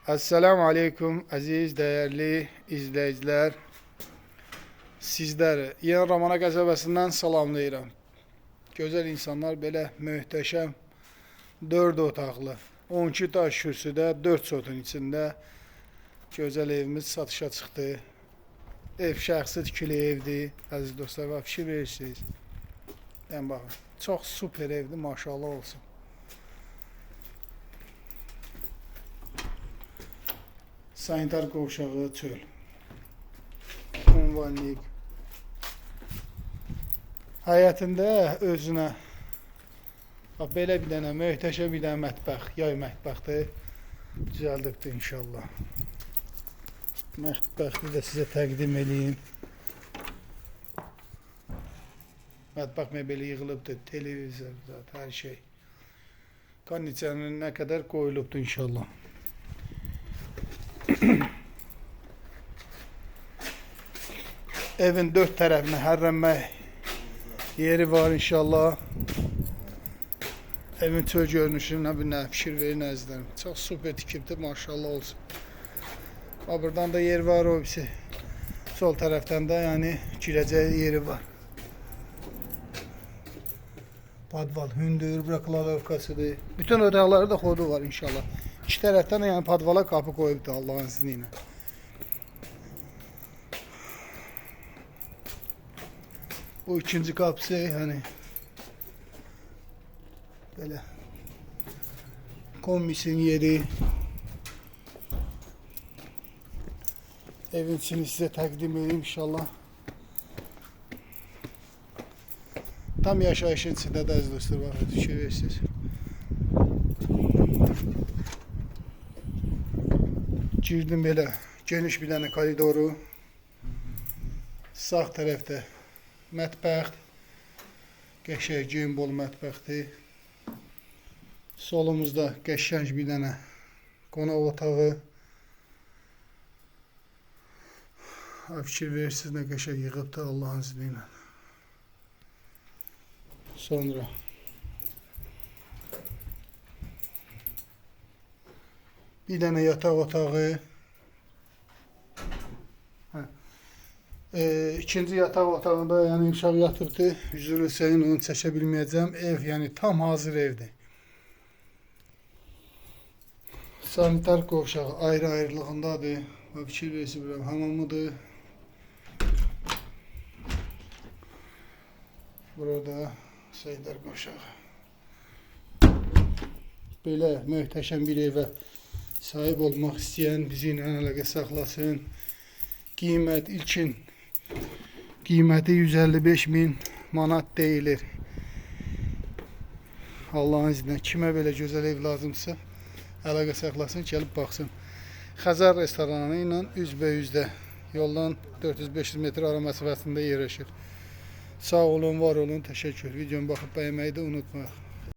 Esselamu Aleyküm əziz, dəyərli izləyicilər. Sizləri Yeni Ramana qəsəbəsindən salamlayıram. Gözəl insanlar belə möhtəşəm 4 otaqlı, 12 daş kürsüdə, 4 sotun içində gözəl evimiz satışa çıxdı. Ev şəxsi tikili evdir. Əziz dostlar, və fikir verirsiniz. Yəni, baxın, çox super evdir, maşallah olsun. Sanitar qovşağı, çöl, ünvanlik. Həyətində özünə belə bir dənə möhtəşəm bir dənə mətbəx, yay mətbəxdir. Düzəldibdir inşallah. Mətbəxi də sizə təqdim edeyim. Mətbəx mebeli yığılıbdır, televizor, hər şey. Kondisionerin nə qədər qoyulubdur inşallah. Evin 4 tərəfinə hərrənmək yeri var inşallah. Evin çöl görünüşünə bir nə fikir verin əzizlərim. Çox super tikibdir, maşallah olsun. Buradan da yer var, o birisi sol tərəfdən də yəni girəcək yeri var. Padval, hündür, bırakılalovkasıdır. Bütün otaqları da xodu var inşallah. İki tərəfdən yəni padvala qapı qoyubdur Allahın izni ilə. Bu ikinci qapısı yəni belə kombisin yeri. Evin içini sizə təqdim edeyim inşallah. Tam yaşayışın içində də əziz dostlar, baxın, fikir verirsiniz. Girdim belə geniş bir dənə koridoru. Sağ tərəfdə mətbəx, qəşəng geyinbol mətbəxdir. Solumuzda qəşəng bir dənə qonaq otağı. Fikir verirsiniz nə qəşəng yığıbdır Allahın izni ilə. Sonra bir dənə yataq otağı. İkinci yataq otağında yəni uşaq yatıbdır. Üzr istəyin, onu çəkə bilməyəcəm. Ev yəni tam hazır evdir. Sanitar qovşağı ayrı-ayrılığındadır. Fikir verirsiniz, hamamıdır. Burada sanitar qovşağı. Belə möhtəşəm bir evə sahib olmaq istəyən bizi ilə əlaqə saxlasın. Qiymət ilkin qiyməti 155.000 manat deyilir. Allahın izni kimə belə gözəl ev lazımsa əlaqə saxlasın, gəlib baxsın. Xəzər restoranı ilə üzbəyüzdə yoldan 400-500 metr ara məsafəsində yerləşir. Sağ olun, var olun, təşəkkür. Videomu baxıb bəyənməyi də unutmayın.